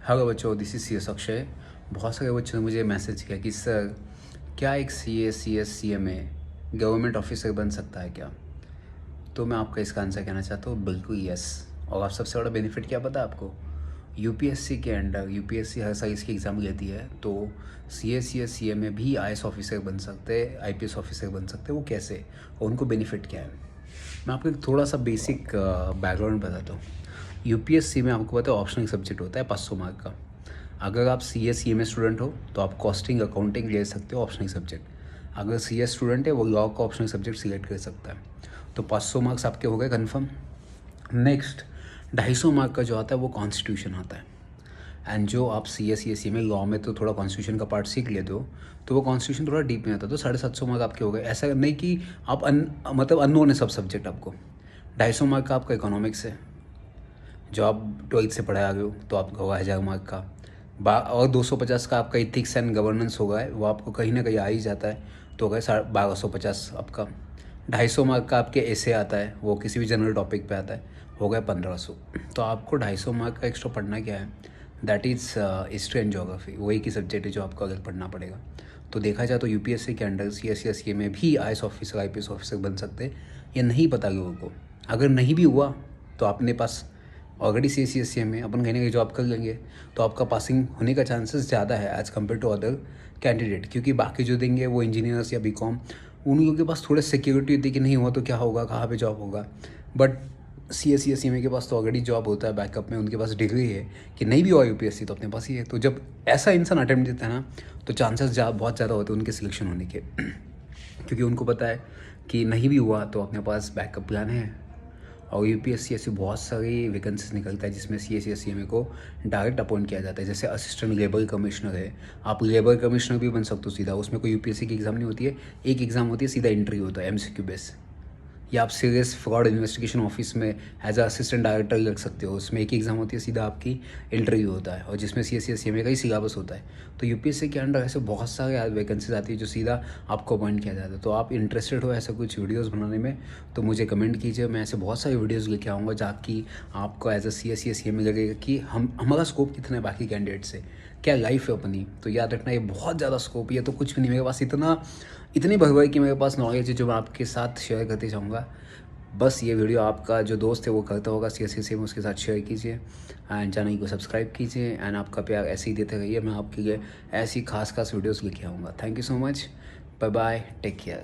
Hello बच्चों, this is C S Akshay. बहुत सारे बच्चों ने मुझे मैसेज किया कि सर, क्या एक C M A government officer बन सकता है क्या? तो मैं आपका इसका आंसर कहना चाहता हूँ, बिल्कुल यस। और आप सबसे बड़ा बेनिफिट क्या पता है आपको? यूपीएससी के अंडर यूपीएससी हर साल इसकी एग्ज़ाम लेती है, तो सी एम ए भी आई एस ऑफिसर बन सकते हैं, IPS ऑफिसर बन सकते हैं। वो कैसे और उनको बेनिफिट क्या है? मैं आपको एक थोड़ा सा बेसिक बैकग्राउंड बताता हूँ। यूपीएससी में आपको पता है ऑप्शनल सब्जेक्ट होता है 500 मार्क का। अगर आप सी एम ए स्टूडेंट हो तो आप कॉस्टिंग अकाउंटिंग ले सकते हो ऑप्शनल सब्जेक्ट। अगर स्टूडेंट है वो लॉ का ऑप्शनल सब्जेक्ट सिलेक्ट कर सकता है। तो 500 मार्क्स आपके हो गए कन्फर्म। नेक्स्ट 250 मार्क का जो आता है वो कॉन्स्टिट्यूशन आता है। एंड जो आप सी में लॉ में तो थोड़ा कॉन्स्टिट्यूशन का पार्ट सीख लेते हो, तो वो कॉन्स्टिट्यूशन थोड़ा डीप में आता है, तो 750 मार्क आपके हो गए। ऐसा नहीं कि आप मतलब अननोन है सब सब्जेक्ट आपको। 250 मार्क का आपका इकोनॉमिक्स है, जो आप 12th से पढ़ाए आ गए हो, तो आपका होगा 1000 मार्क का। और 250 का आपका इथिक्स एंड गवर्नेंस होगा, वो आपको कहीं ना कहीं आ ही जाता है, तो होगा 1250 आपका। 250 मार्क का आपके ऐसे आता है, वो किसी भी जनरल टॉपिक पे आता है, हो गया 1500। तो आपको 250 मार्क का एक्स्ट्रा पढ़ना क्या है? That is history and geography. वही की सब्जेक्ट है जो आपको अलग पढ़ना पड़ेगा। तो देखा जाए तो यूपीएससी के अंडर सी में भी IAS ऑफिसर IPS ऑफिसर बन सकते हैं। ये नहीं पता लोगों को। अगर नहीं भी हुआ तो अपने पास ऑलरेडी सी में अपन कहीं ना कहीं जॉब कर लेंगे, तो आपका पासिंग होने का चांसेस ज़्यादा है as compare to other candidate. क्योंकि बाकी जो देंगे वो इंजीनियर्स या बीकॉम, उन लोगों के पास थोड़े सिक्योरिटी होती है कि नहीं हुआ तो क्या होगा, कहाँ पे जॉब होगा। बट सी में के पास तो ऑलरेडी जॉब होता है बैकअप में, उनके पास डिग्री है कि नहीं भी हुआ यूपीएससी तो अपने पास ही है। तो जब ऐसा इंसान अटेम्प्ट देता है ना, तो चांसेस बहुत ज़्यादा होते हैं उनके सिलेक्शन होने के क्योंकि उनको पता है कि नहीं भी हुआ तो अपने पास बैकअप प्लान है। और यूपीएससी ऐसी बहुत सारी वैकेंसीज निकलता है जिसमें सी एम ए को डायरेक्ट अपॉइंट किया जाता है। जैसे असिस्टेंट लेबर कमिश्नर है, आप लेबर कमिश्नर भी बन सकते हो सीधा। उसमें कोई यूपीएससी की एग्ज़ाम नहीं होती है, एक एग्ज़ाम होती है, सीधा इंटरव्यू होता है MCQ बेस। या आप सीरियस फ्रॉड इन्वेस्टिगेशन ऑफिस में एज असिस्टेंट डायरेक्टर लग सकते हो। उसमें एक ही एग्ज़ाम होती है, सीधा आपकी इंटरव्यू होता है, और जिसमें सी एम ए का ही सिलेबस होता है। तो यूपीएससी के अंडर ऐसे बहुत सारे वैकेंसीज आती है जो सीधा आपको अपॉइंट किया जाता है। तो आप इंटरेस्टेड हो ऐसा कुछ वीडियोज़ बनाने में, तो मुझे कमेंट कीजिए। मैं ऐसे बहुत सारी वीडियोज़ लेके आऊँगा जाकि आपको एज अ सी एम ए लगेगा कि हमारा स्कोप कितना है बाकी कैंडिडेट से, क्या लाइफ है अपनी। तो याद रखना, ये बहुत ज़्यादा स्कोप है, तो कुछ भी नहीं। मेरे पास इतनी भरभर कि मेरे पास नॉलेज है जो मैं आपके साथ शेयर करते जाऊँगा। बस ये वीडियो आपका जो दोस्त है वो करता होगा सी में, उसके साथ शेयर कीजिए एंड चैनल को सब्सक्राइब कीजिए। एंड आपका प्यार ऐसे ही देते रहिए, मैं आपके लिए ऐसी खास वीडियोस लेके आऊँगा। Thank you so much, bye bye, take care.